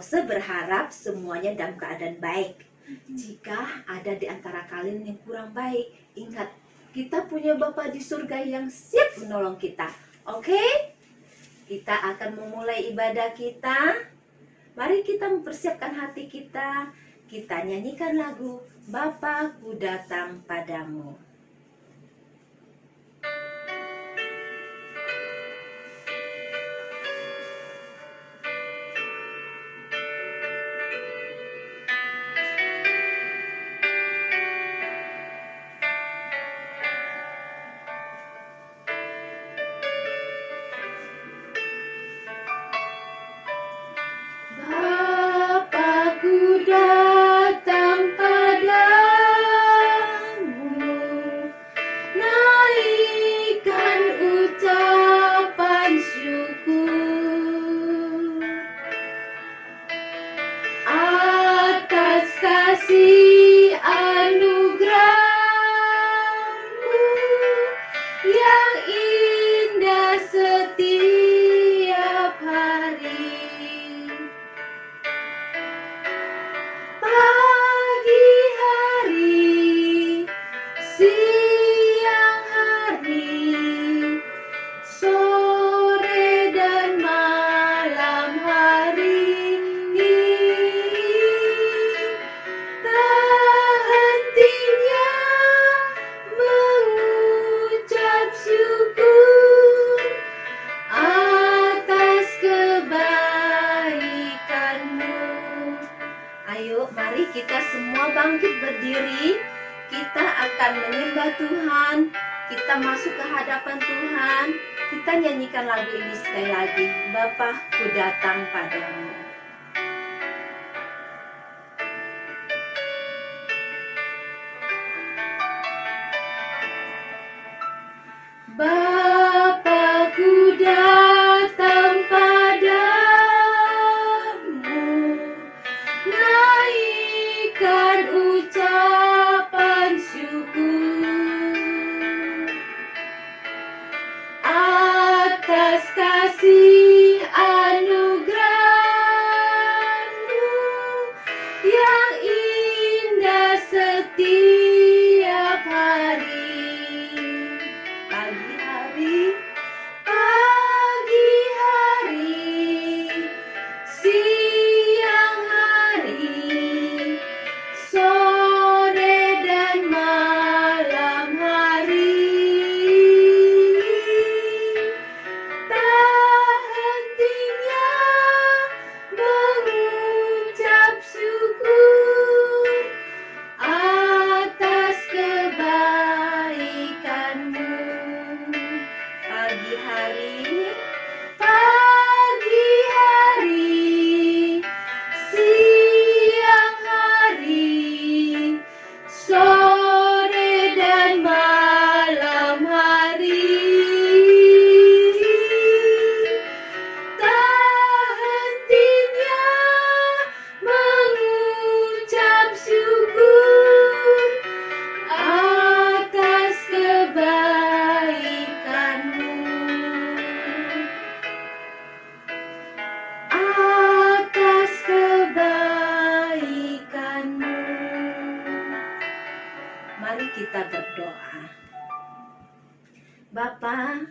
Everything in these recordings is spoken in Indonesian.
Ose berharap semuanya dalam keadaan baik. Jika ada di antara kalian yang kurang baik, ingat, kita punya Bapa di surga yang siap menolong kita. Oke? Kita akan memulai ibadah kita. Mari kita mempersiapkan hati kita. Kita nyanyikan lagu Bapa ku datang padamu. Bapa-Ku datang padamu, naikkan ucapan syukur atas kasih anugerah-Mu yang indah setiap hari. Pagi hari, siang hari, sore dan malam hari, tak hentinya mengucap syukur atas kebaikan-Mu. Ayo, mari kita semua bangkit berdiri. Kita akan menyembah Tuhan. Kita masuk ke hadapan Tuhan. Kita nyanyikan lagu ini sekali lagi. Bapa, ku datang padamu. Bapa, ku datang padamu, naikkan ucapan syukur atas kasih anugerah-Mu yang indah setiap hari. Pagi hari, siang hari, sore dan malam hari, tak hentinya mengucap syukur atas kebaikan-Mu. Pagi hari, siang hari, sore dan malam hari, tak hentinya mengucap syukur atas kebaikan-Mu. Atas kebaikan-Mu. Mari kita berdoa. Bapa,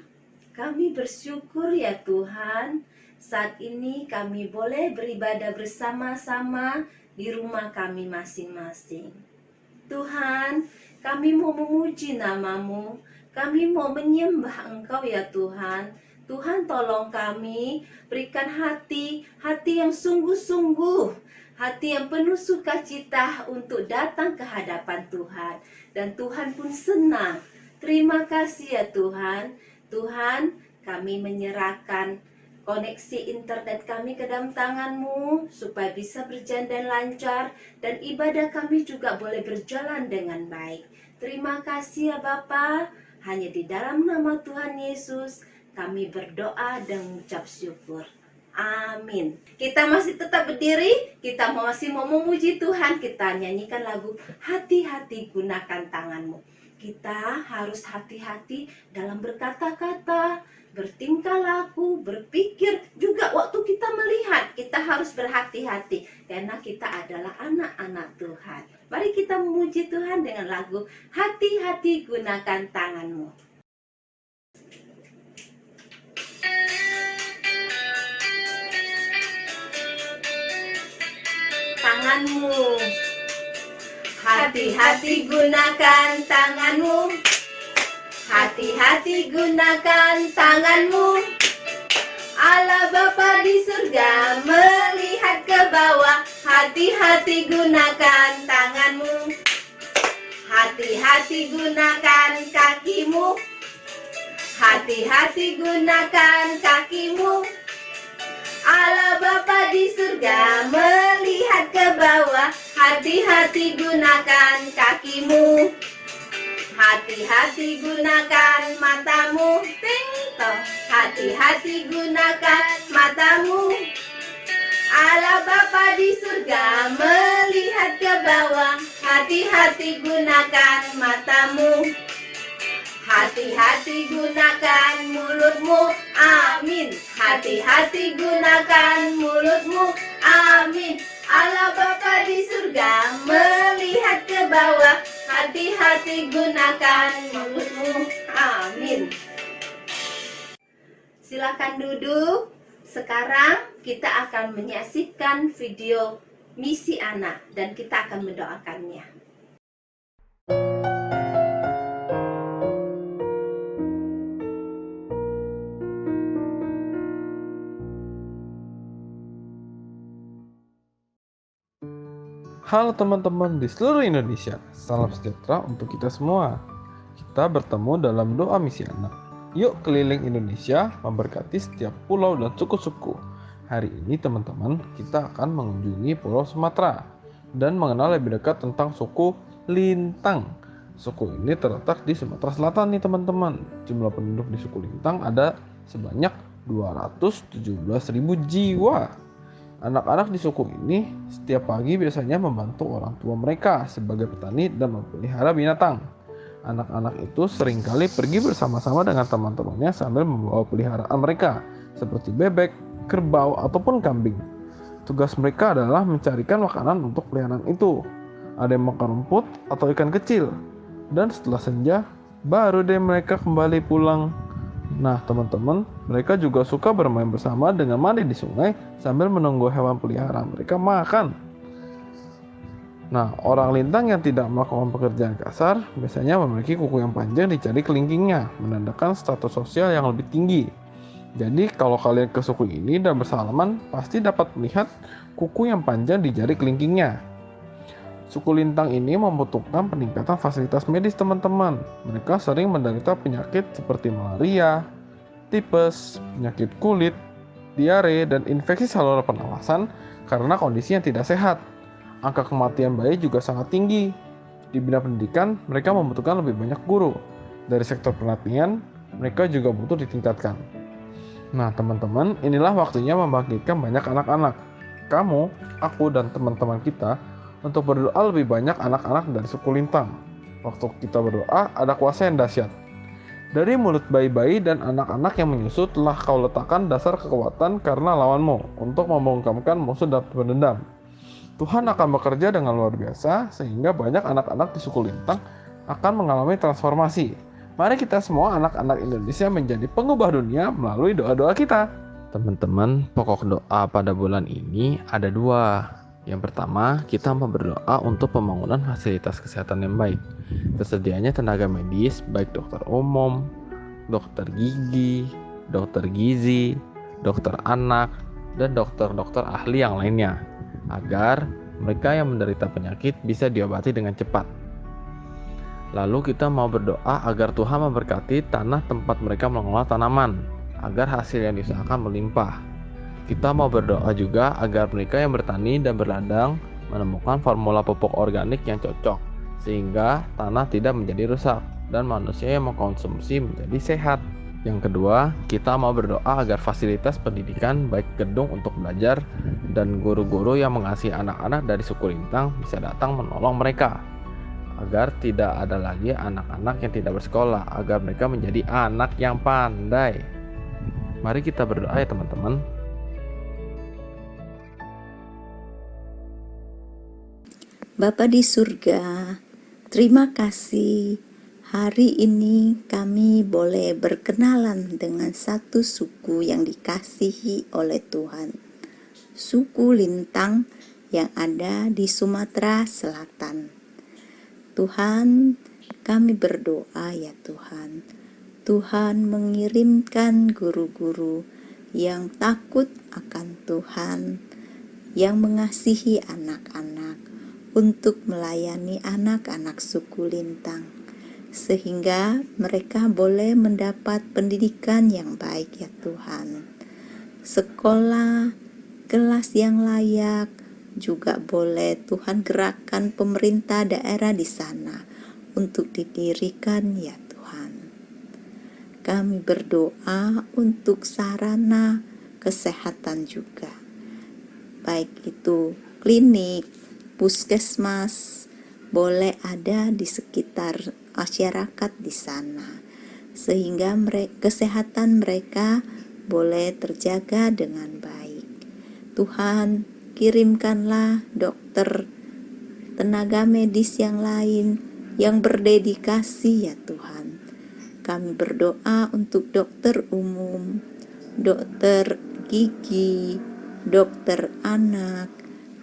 kami bersyukur ya Tuhan, saat ini kami boleh beribadah bersama-sama di rumah kami masing-masing. Tuhan, kami mau memuji nama-Mu, kami mau menyembah Engkau ya Tuhan. Tuhan, tolong kami, berikan hati yang sungguh-sungguh, hati yang penuh sukacita untuk datang ke hadapan Tuhan. Dan Tuhan pun senang. Terima kasih ya Tuhan. Tuhan, kami menyerahkan koneksi internet kami ke dalam tangan-Mu, supaya bisa berjalan dan lancar, dan ibadah kami juga boleh berjalan dengan baik. Terima kasih ya Bapa. Hanya di dalam nama Tuhan Yesus kami berdoa dan mengucap syukur. Amin. Kita masih tetap berdiri, kita masih mau memuji Tuhan. Kita nyanyikan lagu Hati-hati gunakan tanganmu. Kita harus hati-hati dalam berkata-kata, bertingkah laku, berpikir. Juga waktu kita melihat, kita harus berhati-hati. Karena kita adalah anak-anak Tuhan. Mari kita memuji Tuhan dengan lagu Hati-hati Gunakan Tanganmu. Tanganmu. Hati-hati gunakan tanganmu. Hati-hati gunakan tanganmu. Allah Bapa di surga melihat ke bawah. Hati-hati gunakan tanganmu. Hati-hati gunakan kakimu. Hati-hati gunakan kakimu. Allah Bapa di surga melihat ke bawah. Hati-hati gunakan kakimu. Hati-hati gunakan matamu. Ting tong. Hati-hati gunakan matamu. Allah Bapa di surga melihat ke bawah. Hati-hati gunakan matamu. Hati-hati gunakan mulutmu. Amin. Hati-hati gunakan mulutmu. Amin. Allah Bapa di surga melihat ke bawah. Hati-hati gunakan mulutmu. Amin. Silakan duduk. Sekarang kita akan menyaksikan video misi anak dan kita akan mendoakannya. Halo teman-teman di seluruh Indonesia, salam sejahtera untuk kita semua. Kita bertemu dalam doa misi anak. Yuk keliling Indonesia memberkati setiap pulau dan suku-suku. Hari ini teman-teman, kita akan mengunjungi Pulau Sumatera dan mengenal lebih dekat tentang suku Lintang. Suku ini terletak di Sumatera Selatan nih teman-teman. Jumlah penduduk di suku Lintang ada sebanyak 217.000 jiwa. Anak-anak di suku ini setiap pagi biasanya membantu orang tua mereka sebagai petani dan memelihara binatang. Anak-anak itu seringkali pergi bersama-sama dengan teman-temannya sambil membawa peliharaan mereka seperti bebek, kerbau, ataupun kambing. Tugas mereka adalah mencarikan makanan untuk peliharaan itu. Ada yang makan rumput atau ikan kecil. Dan setelah senja, baru deh mereka kembali pulang. Nah teman-teman, mereka juga suka bermain bersama dengan mandi di sungai sambil menunggu hewan peliharaan mereka makan. Nah, orang Lintang yang tidak melakukan pekerjaan kasar biasanya memiliki kuku yang panjang di jari kelingkingnya, menandakan status sosial yang lebih tinggi. Jadi kalau kalian ke suku ini dan bersalaman, pasti dapat melihat kuku yang panjang di jari kelingkingnya. Suku Lintang ini membutuhkan peningkatan fasilitas medis teman-teman. Mereka sering menderita penyakit seperti malaria, tipes, penyakit kulit, diare, dan infeksi saluran pernafasan karena kondisi yang tidak sehat. Angka kematian bayi juga sangat tinggi. Di bidang pendidikan, mereka membutuhkan lebih banyak guru. Dari sektor pelatihan, mereka juga butuh ditingkatkan. Nah teman-teman, inilah waktunya membangkitkan banyak anak-anak. Kamu, aku, dan teman-teman kita untuk berdoa lebih banyak anak-anak dari suku Lintang. Waktu kita berdoa, ada kuasa yang dahsyat. Dari mulut bayi-bayi dan anak-anak yang menyusu telah kau letakkan dasar kekuatan karena lawanmu untuk membungkamkan musuh dan pendendam. Tuhan akan bekerja dengan luar biasa sehingga banyak anak-anak di suku Lintang akan mengalami transformasi. Mari kita semua anak-anak Indonesia menjadi pengubah dunia melalui doa-doa kita. Teman-teman, pokok doa pada bulan ini ada 2. Yang pertama, kita mau berdoa untuk pembangunan fasilitas kesehatan yang baik. Tersedianya tenaga medis, baik dokter umum, dokter gigi, dokter gizi, dokter anak, dan dokter-dokter ahli yang lainnya, agar mereka yang menderita penyakit bisa diobati dengan cepat. Lalu kita mau berdoa agar Tuhan memberkati tanah tempat mereka mengolah tanaman, agar hasil yang diusahakan melimpah. Kita mau berdoa juga agar mereka yang bertani dan berladang menemukan formula pupuk organik yang cocok, sehingga tanah tidak menjadi rusak dan manusia yang mengkonsumsi menjadi sehat. Yang kedua, kita mau berdoa agar fasilitas pendidikan baik gedung untuk belajar dan guru-guru yang mengasihi anak-anak dari suku Lintang bisa datang menolong mereka, agar tidak ada lagi anak-anak yang tidak bersekolah, agar mereka menjadi anak yang pandai. Mari kita berdoa ya teman-teman. Bapa di surga, terima kasih hari ini kami boleh berkenalan dengan satu suku yang dikasihi oleh Tuhan. Suku Lintang yang ada di Sumatera Selatan. Tuhan, kami berdoa ya Tuhan. Tuhan mengirimkan guru-guru yang takut akan Tuhan, yang mengasihi anak-anak untuk melayani anak-anak suku Lintang, sehingga mereka boleh mendapat pendidikan yang baik ya Tuhan. Sekolah, kelas yang layak, juga boleh Tuhan gerakkan pemerintah daerah di sana untuk didirikan ya Tuhan. Kami berdoa untuk sarana kesehatan juga, baik itu klinik, puskesmas, boleh ada di sekitar masyarakat di sana, sehingga kesehatan mereka boleh terjaga dengan baik. Tuhan, kirimkanlah dokter, tenaga medis yang lain yang berdedikasi ya Tuhan. Kami berdoa untuk dokter umum, dokter gigi, dokter anak,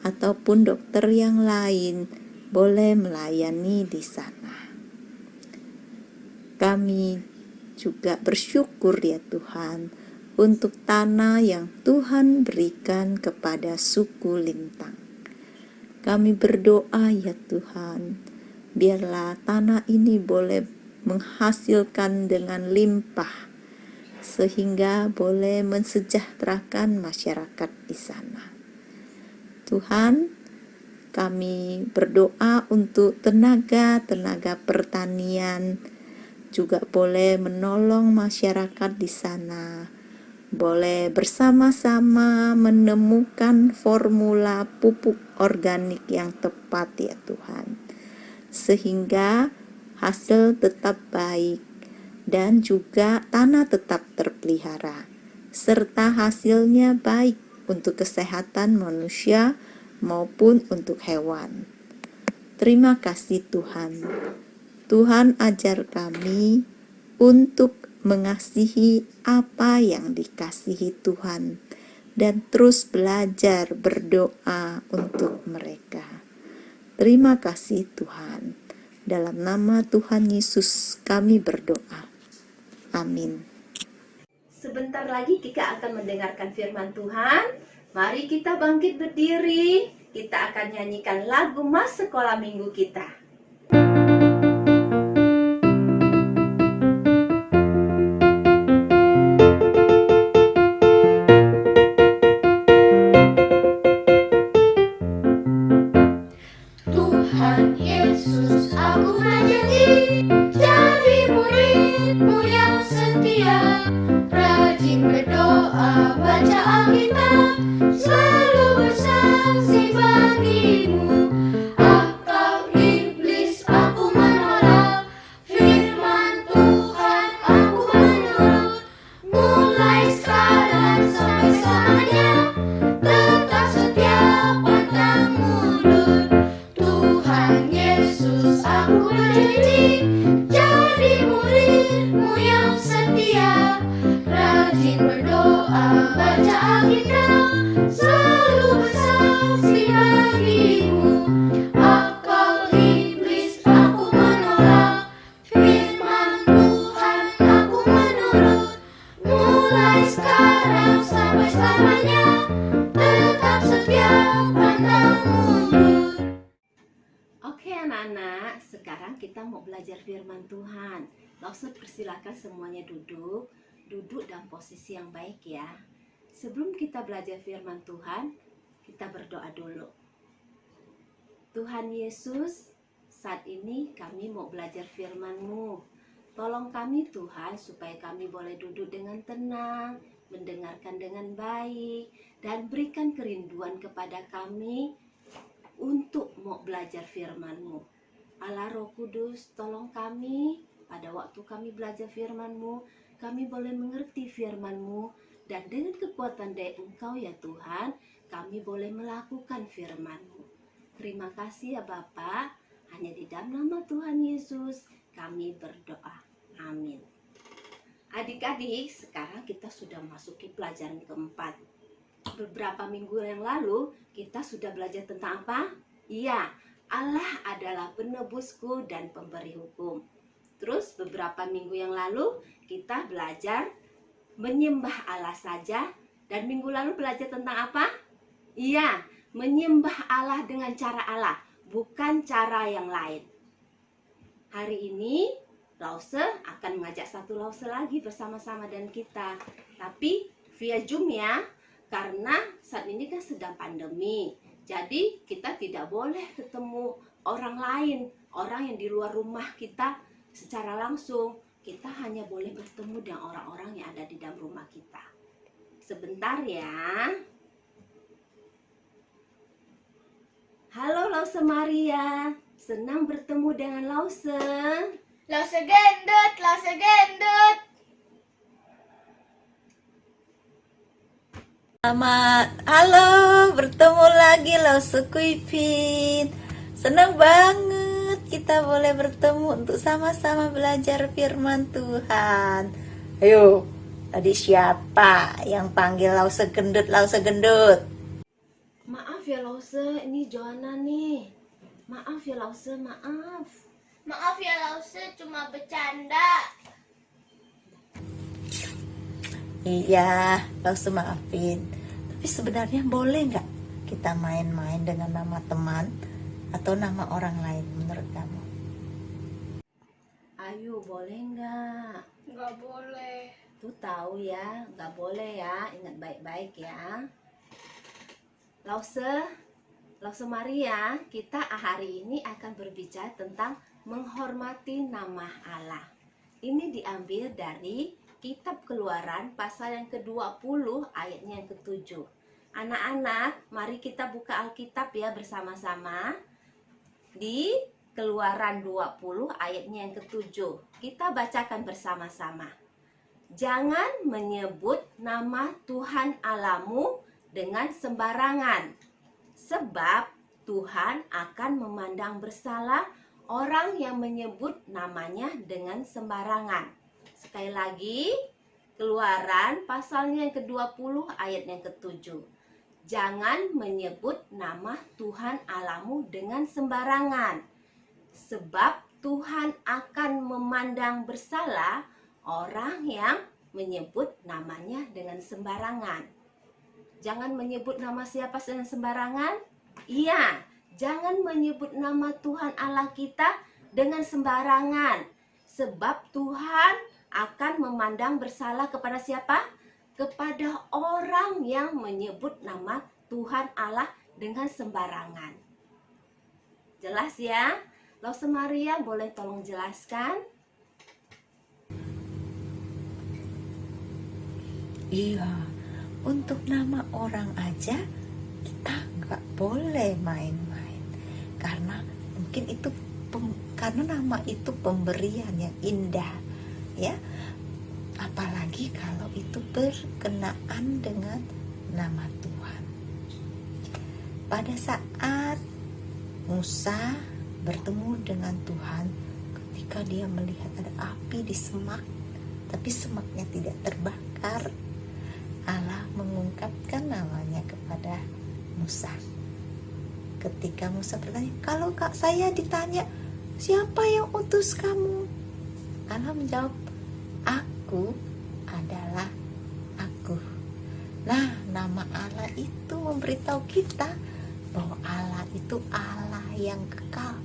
ataupun dokter yang lain boleh melayani di sana. Kami juga bersyukur ya Tuhan untuk tanah yang Tuhan berikan kepada suku Lintang. Kami berdoa ya Tuhan, biarlah tanah ini boleh menghasilkan dengan limpah, sehingga boleh mensejahterakan masyarakat di sana. Tuhan, kami berdoa untuk tenaga pertanian, juga boleh menolong masyarakat di sana, boleh bersama-sama menemukan formula pupuk organik yang tepat ya Tuhan, sehingga hasil tetap baik dan juga tanah tetap terpelihara, serta hasilnya baik untuk kesehatan manusia maupun untuk hewan. Terima kasih Tuhan. Tuhan ajar kami untuk mengasihi apa yang dikasihi Tuhan dan terus belajar berdoa untuk mereka. Terima kasih Tuhan. Dalam nama Tuhan Yesus kami berdoa. Amin. Sebentar lagi kita akan mendengarkan firman Tuhan. Mari kita bangkit berdiri. Kita akan nyanyikan lagu Mas Sekolah Minggu kita. Tuhan Yesus, aku berjanji jadi murid-Mu yang setia, rajin berdoa, baca Alkitab, selalu bersaksi bagi-Mu. Akal iblis aku menolak, firman Tuhan aku menurut, mulai sekarang sampai selamanya, tetap setia pantang mundur. Tuhan Yesus, aku berjanji jadi murid-Mu yang setia, rajin berdoa, baca Alkitab, selalu bersaksi bagi-Mu. Akal iblis aku menolak, firman Tuhan aku menurut, mulai sekarang sampai selamanya, tetap setia pantang mundur. Oke anak-anak, sekarang kita mau belajar firman Tuhan. Langsung persilakan semuanya duduk dalam posisi yang baik ya. Sebelum kita belajar firman Tuhan, kita berdoa dulu. Tuhan Yesus, saat ini kami mau belajar firman-Mu. Tolong kami Tuhan, supaya kami boleh duduk dengan tenang, mendengarkan dengan baik, dan berikan kerinduan kepada kami untuk mau belajar firman-Mu. Allah Roh Kudus, tolong kami pada waktu kami belajar firman-Mu, kami boleh mengerti firman-Mu, dan dengan kekuatan dari Engkau ya Tuhan, kami boleh melakukan firman-Mu. Terima kasih ya Bapa, hanya di dalam nama Tuhan Yesus kami berdoa. Amin. Adik-adik, sekarang kita sudah masuki pelajaran keempat. Beberapa minggu yang lalu kita sudah belajar tentang apa? Iya, Allah adalah penebusku dan pemberi hukum. Terus beberapa minggu yang lalu kita belajar menyembah Allah saja. Dan minggu lalu belajar tentang apa? Iya, menyembah Allah dengan cara Allah, bukan cara yang lain. Hari ini Lause akan mengajak satu Lause lagi bersama-sama dan kita. Tapi via Zoom ya, karena saat ini kan sedang pandemi. Jadi kita tidak boleh ketemu orang lain, orang yang di luar rumah kita secara langsung. Kita hanya boleh bertemu dengan orang-orang yang ada di dalam rumah kita. Sebentar ya. Halo Lause Maria, senang bertemu dengan Lause. Lause gendut, Lause gendut. Selamat, halo, bertemu lagi Lause Kuipin. Senang banget kita boleh bertemu untuk sama-sama belajar firman Tuhan. Ayo, tadi siapa yang panggil Lause gendut, Lause gendut? Maaf ya Lause, ini Joanna nih. Maaf ya Lause, maaf. Maaf ya Lause, cuma bercanda. Iya, Lause maafin. Tapi sebenarnya boleh nggak kita main-main dengan nama teman atau nama orang lain menurut kamu? Ayo, boleh nggak? Nggak boleh. Tuh tahu ya, nggak boleh ya. Ingat baik-baik ya. Lause Maria, kita hari ini akan berbicara tentang menghormati nama Allah. Ini diambil dari Kitab Keluaran pasal yang ke-20 ayatnya yang ke-7. Anak-anak, mari kita buka Alkitab ya bersama-sama. Di Keluaran 20 ayatnya yang ke-7. Kita bacakan bersama-sama. Jangan menyebut nama Tuhan Allahmu dengan sembarangan, sebab Tuhan akan memandang bersalah orang yang menyebut namanya dengan sembarangan. Sekali lagi, Keluaran pasalnya yang ke-20 ayat yang ke-7. Jangan menyebut nama Tuhan Allahmu dengan sembarangan, sebab Tuhan akan memandang bersalah orang yang menyebut namanya dengan sembarangan. Jangan menyebut nama siapa dengan sembarangan? Iya, jangan menyebut nama Tuhan Allah kita dengan sembarangan, sebab Tuhan akan memandang bersalah kepada siapa? Kepada orang yang menyebut nama Tuhan Allah dengan sembarangan. Jelas ya? Lause Maria, boleh tolong jelaskan? Iya, untuk nama orang aja kita nggak boleh main-main, karena mungkin itu karena nama itu pemberian yang indah. Ya, apalagi kalau itu berkenaan dengan nama Tuhan. Pada saat Musa bertemu dengan Tuhan, ketika dia melihat ada api di semak, tapi semaknya tidak terbakar, Allah mengungkapkan namanya kepada Musa. Ketika Musa bertanya, kalau saya ditanya, siapa yang utus kamu? Allah menjawab, aku adalah aku. Nah, nama Allah itu memberitahu kita bahwa Allah itu Allah yang kekal,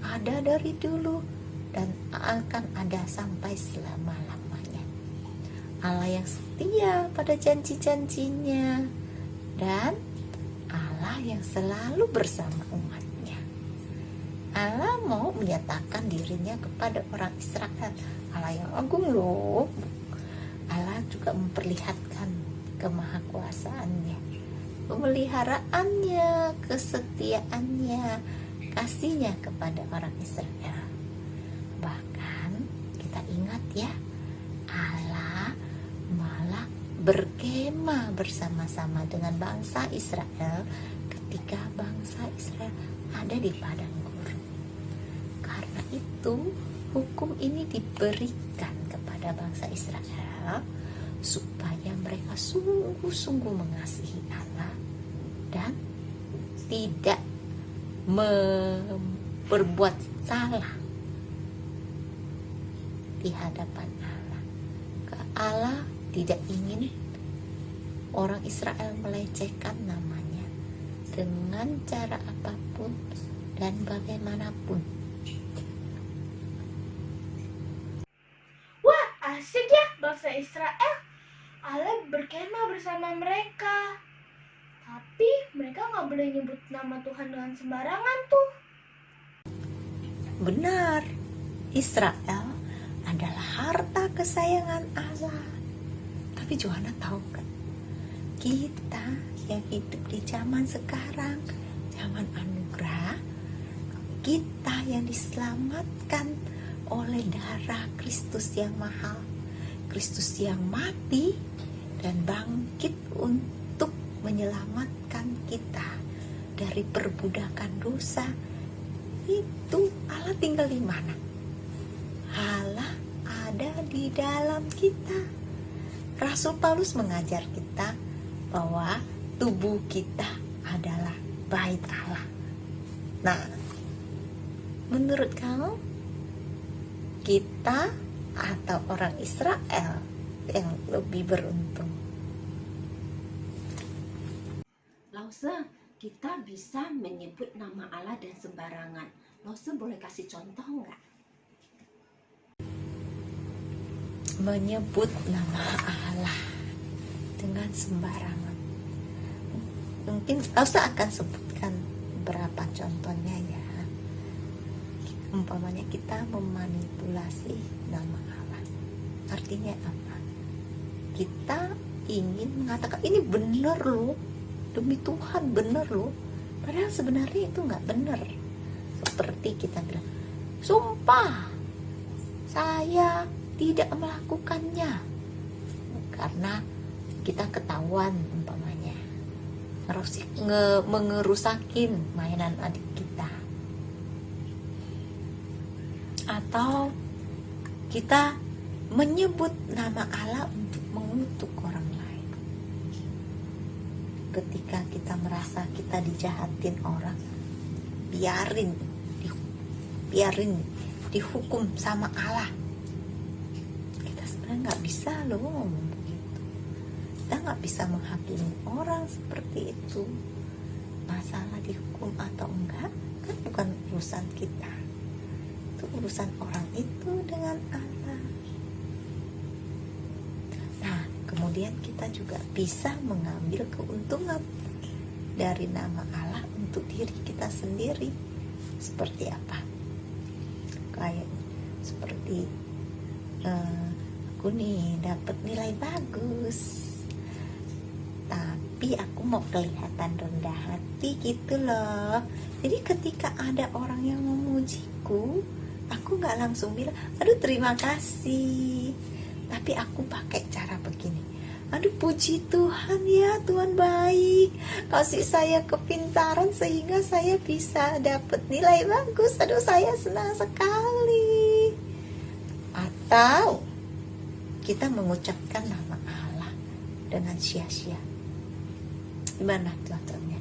ada dari dulu dan akan ada sampai selama-lamanya. Allah yang setia pada janji-janjinya, dan Allah yang selalu bersama umatnya. Allah mau menyatakan dirinya kepada orang Israel. Allah yang agung loh. Allah juga memperlihatkan kemahakuasaannya, pemeliharaannya, kesetiaannya, kasihnya kepada orang Israel. Bahkan kita ingat ya, Allah malah berkemah bersama-sama dengan bangsa Israel ketika bangsa Israel ada di padang gurun. Karena itu hukum ini diberikan kepada bangsa Israel supaya mereka sungguh-sungguh mengasihi Allah dan tidak berbuat salah di hadapan Allah. Allah tidak ingin orang Israel melecehkan namanya dengan cara apapun dan bagaimanapun. Wah, asik ya bangsa Israel. Allah berkemah bersama mereka. Tapi mereka nggak boleh nyebut nama Tuhan dengan sembarangan tuh. Benar, Israel adalah harta kesayangan Allah. Tapi Johanna tahu kan, kita yang hidup di zaman sekarang, zaman anugerah, kita yang diselamatkan oleh darah Kristus yang mahal, Kristus yang mati dan bangkit untuk menyelamatkan kita dari perbudakan dosa. Itu Allah tinggal di mana? Allah ada di dalam kita. Rasul Paulus mengajar kita bahwa tubuh kita adalah bait Allah. Nah, menurut kamu, kita atau orang Israel yang lebih beruntung? Lause, kita bisa menyebut nama Allah dan sembarangan. Lause boleh kasih contoh nggak? Menyebut nama Allah dengan sembarangan. Mungkin Lause akan sebutkan beberapa contohnya ya. Umpamanya kita memanipulasi nama Allah. Artinya apa? Kita ingin mengatakan ini benar loh, demi Tuhan benar loh, padahal sebenarnya itu nggak benar. Seperti kita bilang, sumpah saya tidak melakukannya, karena kita ketahuan umpamanya mengerusakin mainan adik kita, atau kita menyebut nama Allah untuk mengutuk orang lain. Ketika kita merasa kita dijahatin orang, biarin dihukum sama Allah. Kita sebenarnya nggak bisa loh ngomong begitu. Kita nggak bisa menghakimi orang seperti itu. Masalah dihukum atau enggak kan bukan urusan kita, itu urusan orang itu dengan Allah. Nah, kemudian kita juga bisa mengambil keuntungan dari nama Allah untuk diri kita sendiri. Seperti apa? Kayak seperti aku nih dapat nilai bagus, tapi aku mau kelihatan rendah hati gitu loh. Jadi ketika ada orang yang memujiku, aku nggak langsung bilang, aduh terima kasih, tapi aku pakai cara begini, aduh puji Tuhan ya, Tuhan baik, kasih saya kepintaran sehingga saya bisa dapat nilai bagus, aduh saya senang sekali. Atau kita mengucapkan nama Allah dengan sia-sia. Gimana contohnya?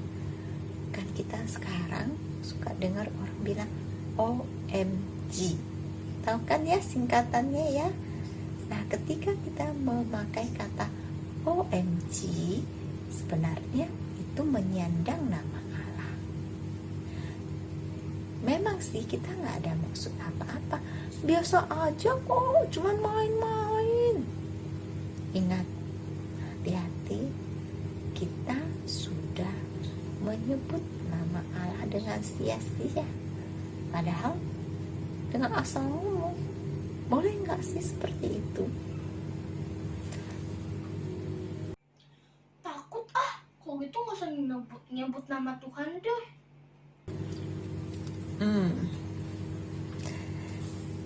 Kan kita sekarang suka dengar orang bilang OMG, tahu kan ya singkatannya ya. Nah, ketika kita memakai kata OMG, sebenarnya itu menyandang nama Allah. Memang sih kita nggak ada maksud apa-apa, biasa aja kok, cuman main-main. Ingat, hati-hati, kita sudah menyebut nama Allah dengan sia-sia, padahal dengan asal ngomong. Boleh nggak sih seperti itu? Takut kalau gitu nggak usah nyebut nama Tuhan deh.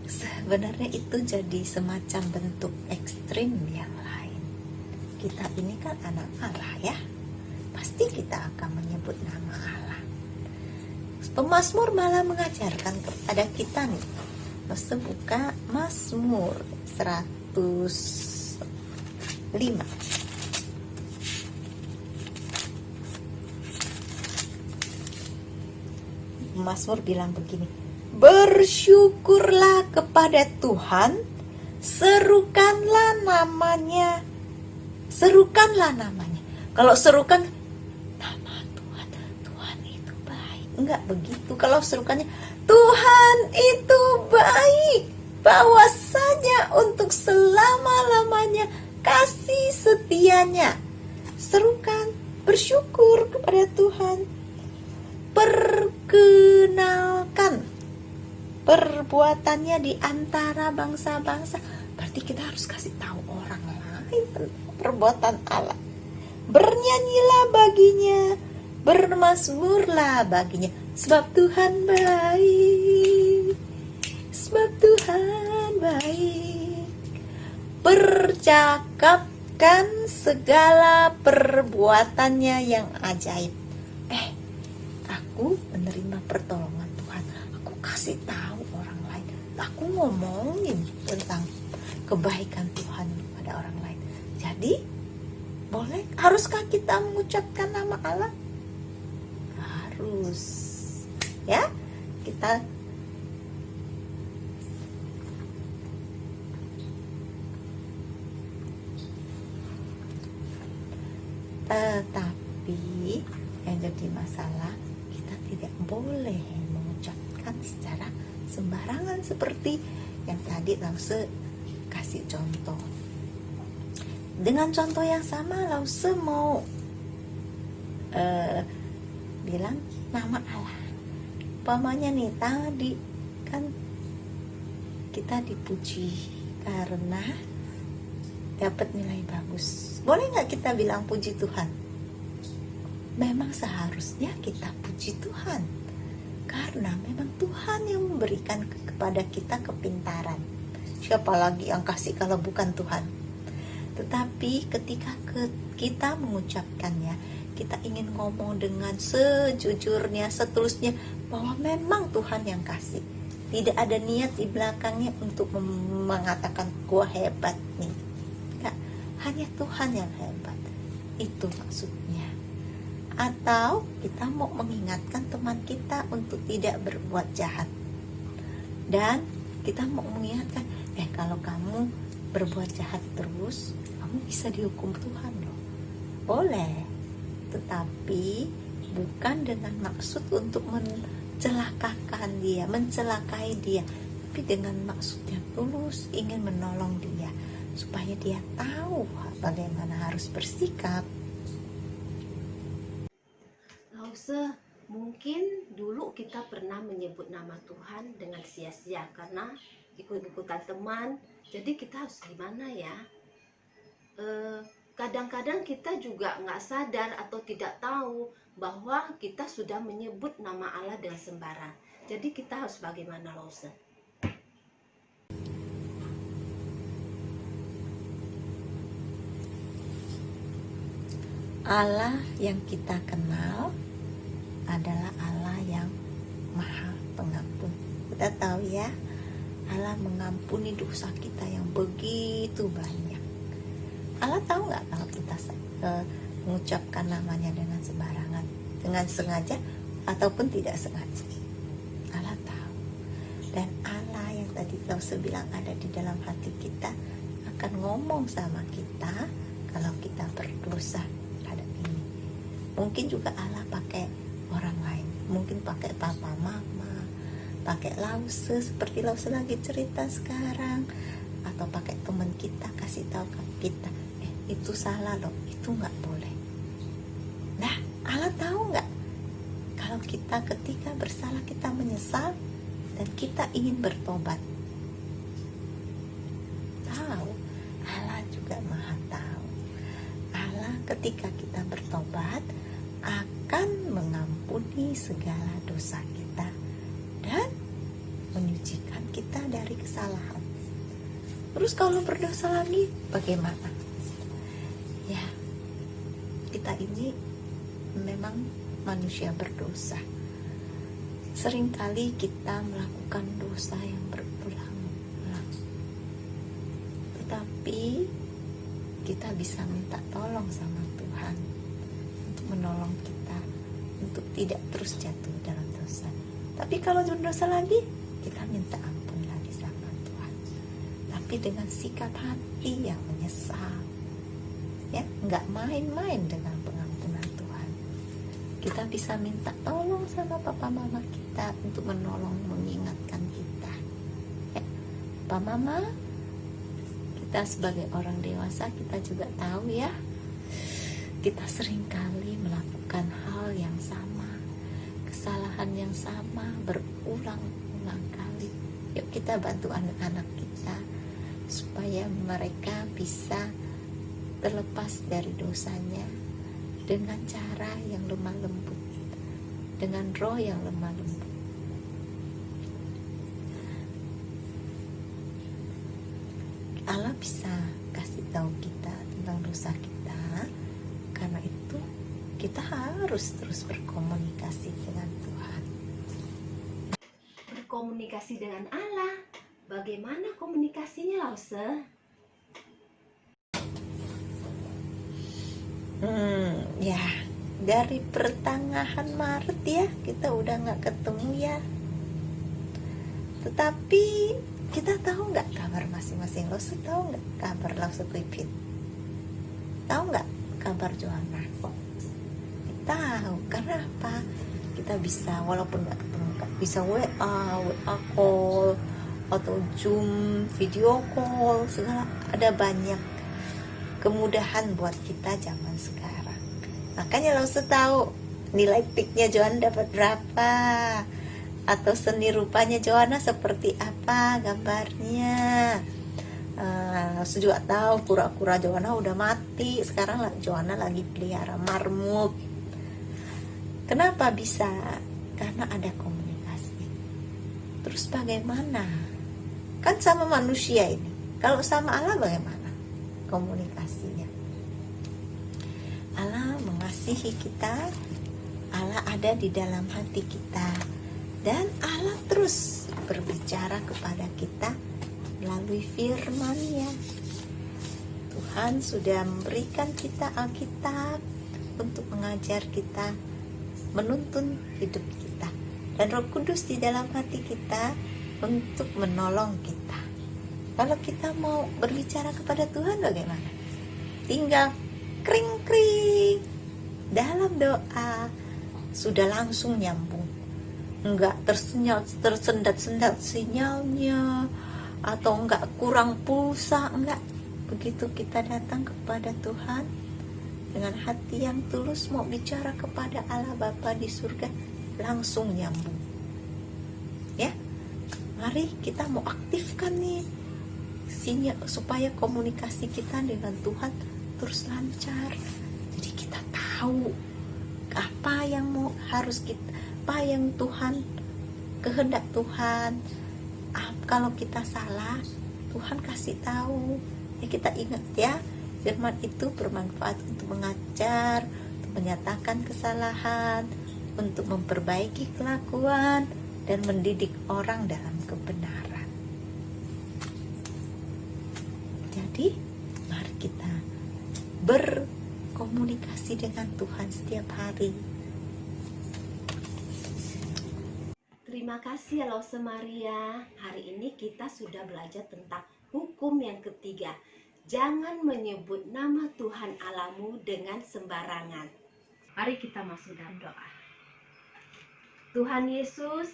Sebenarnya itu jadi semacam bentuk ekstrim yang lain. Kita ini kan anak Allah ya, pasti kita akan menyebut nama Allah. Pemazmur malah mengajarkan kepada kita nih. Mesti buka Mazmur 105. Mazmur bilang begini, bersyukurlah kepada Tuhan, serukanlah namanya. Kalau serukan nama Tuhan, Tuhan itu baik. Enggak begitu. Kalau serukannya Tuhan itu baik, bahwasanya untuk selama-lamanya kasih setianya. Serukan, bersyukur kepada Tuhan. Perkenalkan perbuatannya di antara bangsa-bangsa. Berarti kita harus kasih tahu orang lain tentang perbuatan Allah. Bernyanyilah baginya, bermazmurlah baginya, sebab Tuhan baik. Sebab Tuhan baik. Percakapkan segala perbuatannya yang ajaib. Aku menerima pertolongan Tuhan. Aku kasih tahu orang lain. Aku ngomongin tentang kebaikan Tuhan pada orang lain. Jadi, haruskah kita mengucapkan nama Allah? Harus. Ya, kita tetapi yang jadi masalah, kita tidak boleh mengucapkan secara sembarangan seperti yang tadi Lause kasih contoh. Dengan contoh yang sama, Lause mau bilang nama Allah. Umpamanya nih, tadi kan kita dipuji karena dapat nilai bagus. Boleh nggak kita bilang puji Tuhan? Memang seharusnya kita puji Tuhan, karena memang Tuhan yang memberikan kepada kita kepintaran. Siapa lagi yang kasih kalau bukan Tuhan? Tetapi ketika kita mengucapkannya, kita ingin ngomong dengan sejujurnya, setulusnya, bahwa memang Tuhan yang kasih. Tidak ada niat di belakangnya untuk mengatakan gua hebat nih. Enggak, hanya Tuhan yang hebat. Itu maksudnya. Atau kita mau mengingatkan teman kita untuk tidak berbuat jahat. Dan kita mau mengingatkan, kalau kamu berbuat jahat terus, kamu bisa dihukum Tuhan loh. Boleh, tetapi bukan dengan maksud untuk mencelakakan dia, mencelakai dia, tapi dengan maksud yang tulus, ingin menolong dia supaya dia tahu bagaimana harus bersikap. Lause, mungkin dulu kita pernah menyebut nama Tuhan dengan sia-sia karena ikut-ikutan teman. Jadi kita harus gimana ya? Kadang-kadang kita juga nggak sadar atau tidak tahu bahwa kita sudah menyebut nama Allah dengan sembarang. Jadi kita harus bagaimana, Lause? Allah yang kita kenal adalah Allah yang Maha Pengampun. Kita tahu ya, Allah mengampuni dosa kita yang begitu banyak. Allah tahu nggak kalau kita mengucapkan namanya dengan sembarangan, dengan sengaja ataupun tidak sengaja? Allah tahu. Dan Allah yang tadi Lause bilang ada di dalam hati kita akan ngomong sama kita kalau kita berdosa pada ini. Mungkin juga Allah pakai orang lain, mungkin pakai papa mama, pakai Lause seperti Lause lagi cerita sekarang, atau pakai teman kita kasih tahu ke kita, itu salah loh, itu nggak boleh. Nah, Allah tahu nggak kalau kita ketika bersalah kita menyesal dan kita ingin bertobat? Tahu, Allah juga Maha tahu. Allah ketika kita bertobat akan mengampuni segala dosa kita dan kesalahan. Terus kalau berdosa lagi bagaimana? Ya, kita ini memang manusia berdosa. Seringkali kita melakukan dosa yang berulang-ulang. Tetapi kita bisa minta tolong sama Tuhan untuk menolong kita untuk tidak terus jatuh dalam dosa. Tapi kalau berdosa lagi, kita minta ampun lagi sama Tuhan. Tapi dengan sikap hati yang menyesal. Ya, nggak main-main dengan pengampunan Tuhan. Kita bisa minta tolong sama papa mama kita untuk menolong mengingatkan kita. Ya, papa mama, kita sebagai orang dewasa kita juga tahu ya, kita seringkali melakukan hal yang sama, kesalahan yang sama berulang-ulang kali. Yuk kita bantu anak-anak kita supaya mereka bisa terlepas dari dosanya dengan cara yang lemah lembut, dengan roh yang lemah lembut. Allah bisa kasih tahu kita tentang dosa kita. Karena itu kita harus terus berkomunikasi dengan Tuhan. Berkomunikasi dengan Allah. Bagaimana komunikasinya, Lause? Ya, dari pertengahan Maret ya kita udah nggak ketemu ya. Tetapi kita tahu nggak kabar masing-masing? Lause tahu nggak kabar Lause Kuipin? Tahu nggak kabar Joanna? Tahu. Karena apa? Kita bisa walaupun nggak ketemu, bisa WA call atau Zoom, video call, segala ada banyak kemudahan buat kita zaman sekarang. Makanya Lause tahu nilai peaknya Joanna dapat berapa, atau seni rupanya Joanna seperti apa gambarnya. Lause juga tahu kura-kura Joanna udah mati, sekarang Joanna lagi pelihara marmut. Kenapa bisa? Karena ada komunikasi. Terus bagaimana? Kan sama manusia ini. Kalau sama Allah bagaimana komunikasinya? Allah mengasihi kita, Allah ada di dalam hati kita, dan Allah terus berbicara kepada kita melalui firman-Nya. Tuhan sudah memberikan kita Alkitab untuk mengajar kita, menuntun hidup kita, dan Roh Kudus di dalam hati kita untuk menolong kita. Kalau kita mau berbicara kepada Tuhan bagaimana? Tinggal kring-kring dalam doa sudah langsung nyambung, enggak tersendat-sendat sinyalnya, atau enggak kurang pulsa, enggak. Begitu kita datang kepada Tuhan dengan hati yang tulus mau bicara kepada Allah Bapa di surga, langsung nyambung. Ya, mari kita mau aktifkan nih sinyal supaya komunikasi kita dengan Tuhan terus lancar. Jadi kita tahu apa yang harus kita, apa yang Tuhan, kehendak Tuhan. Kalau kita salah, Tuhan kasih tahu. Ya kita ingat ya, firman itu bermanfaat untuk mengajar, untuk menyatakan kesalahan, untuk memperbaiki kelakuan, dan mendidik orang dalam kebenaran. Jadi, mari kita berkomunikasi dengan Tuhan setiap hari. Terima kasih Lause Maria. Hari ini kita sudah belajar tentang hukum yang ketiga. Jangan menyebut nama Tuhan Allahmu dengan sembarangan. Mari kita masuk dalam doa. Tuhan Yesus,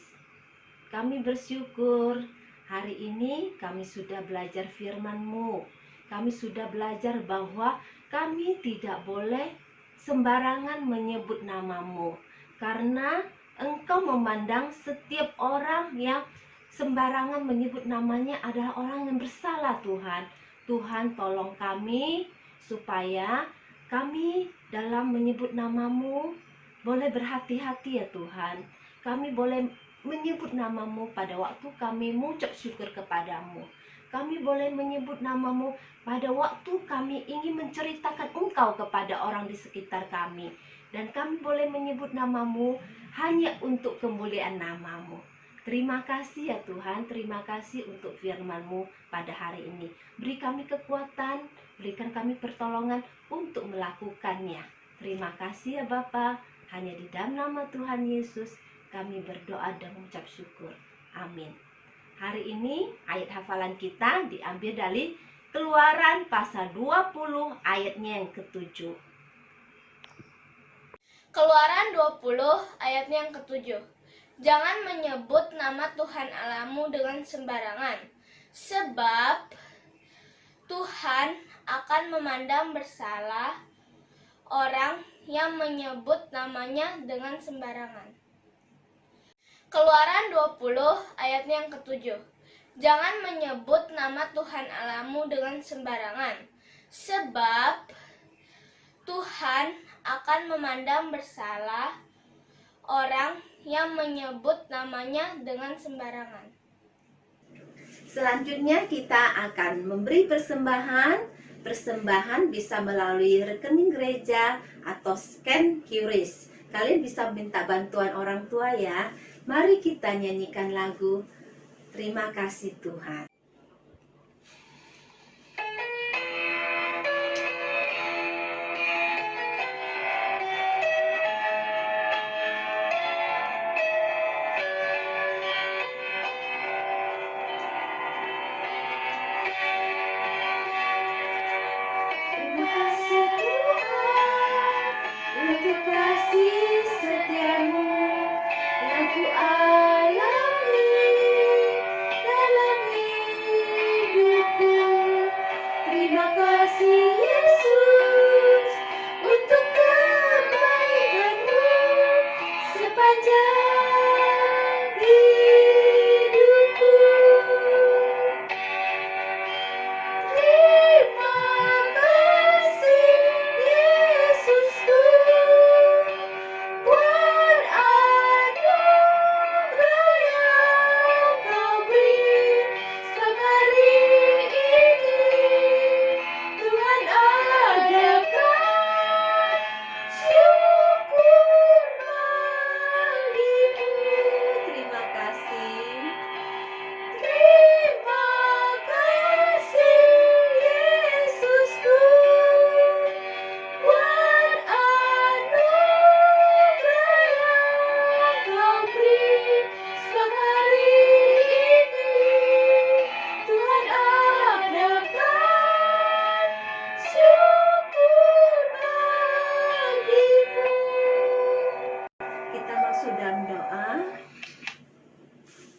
kami bersyukur hari ini kami sudah belajar firman-Mu. Kami sudah belajar bahwa kami tidak boleh sembarangan menyebut nama-Mu. Karena Engkau memandang setiap orang yang sembarangan menyebut namanya adalah orang yang bersalah, Tuhan. Tuhan tolong kami supaya kami dalam menyebut nama-Mu boleh berhati-hati ya Tuhan. Kami boleh menyebut namamu pada waktu kami mengucap syukur kepadamu. Kami boleh menyebut namamu pada waktu kami ingin menceritakan Engkau kepada orang di sekitar kami. Dan kami boleh menyebut namamu hanya untuk kemuliaan namamu. Terima kasih ya Tuhan, terima kasih untuk firman-Mu pada hari ini. Beri kami kekuatan, berikan kami pertolongan untuk melakukannya. Terima kasih ya Bapa, hanya di dalam nama Tuhan Yesus kami berdoa dan mengucap syukur. Amin. Hari ini ayat hafalan kita diambil dari Keluaran pasal 20 ayatnya yang ke-7. Keluaran 20 ayatnya yang ke-7. Jangan menyebut nama Tuhan Allahmu dengan sembarangan, sebab Tuhan akan memandang bersalah orang yang menyebut namanya dengan sembarangan. Keluaran 20 ayatnya yang ke-7. Jangan menyebut nama Tuhan Allahmu dengan sembarangan, sebab Tuhan akan memandang bersalah orang yang menyebut namanya dengan sembarangan. Selanjutnya kita akan memberi persembahan. Persembahan bisa melalui rekening gereja atau scan QRIS. Kalian bisa minta bantuan orang tua ya. Mari kita nyanyikan lagu Terima Kasih Tuhan. Terima kasih Tuhan untuk kasih setiamu yang ku alami dalam hidupku. Terima kasih Yesus untuk kebaikanmu sepanjang hidupku. Terima kasih Yesusku buat anugerah yang Kau beri setiap hari ini. Tuhan adakan syukur bagimu. Terima kasih. Terima kasih Yesusku buat anugerah yang Kau beri setiap hari ini. Tuhan adakan syukur bagimu. Kita masuk dalam doa.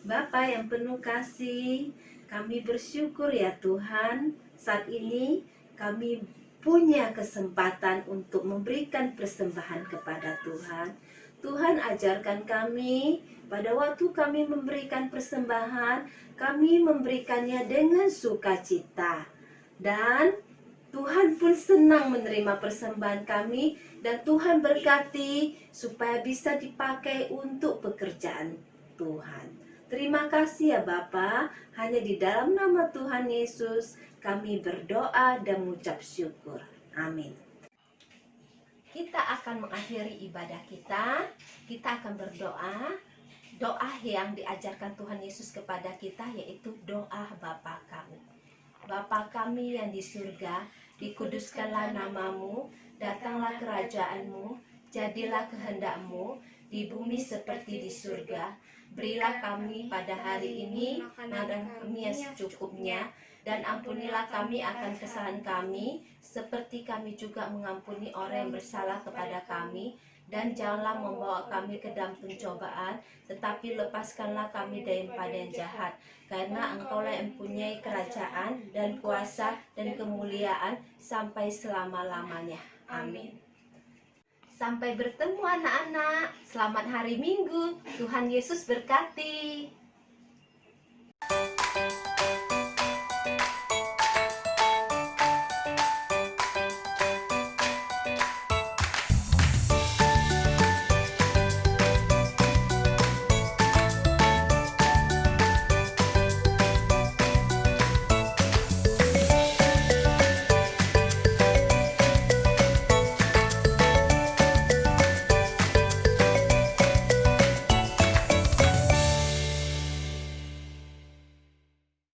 Bapa yang penuh kasih, kami bersyukur ya Tuhan, saat ini kami punya kesempatan untuk memberikan persembahan kepada Tuhan. Tuhan ajarkan kami, pada waktu kami memberikan persembahan, kami memberikannya dengan sukacita. Dan Tuhan pun senang menerima persembahan kami, dan Tuhan berkati supaya bisa dipakai untuk pekerjaan Tuhan. Terima kasih ya Bapa, hanya di dalam nama Tuhan Yesus kami berdoa dan mengucap syukur. Amin. Kita akan mengakhiri ibadah kita. Kita akan berdoa. Doa yang diajarkan Tuhan Yesus kepada kita yaitu doa Bapa kami. Bapa kami yang di surga, dikuduskanlah namamu, datanglah kerajaanmu, jadilah kehendak-Mu di bumi seperti di surga. Berilah kami pada hari ini makanan kami yang secukupnya, dan ampunilah kami akan kesalahan kami, seperti kami juga mengampuni orang yang bersalah kepada kami. Dan janganlah membawa kami ke dalam pencobaan, tetapi lepaskanlah kami daripada yang jahat. Karena Engkaulah yang mempunyai kerajaan dan kuasa dan kemuliaan sampai selama-lamanya. Amin. Sampai bertemu anak-anak. Selamat hari Minggu. Tuhan Yesus berkati.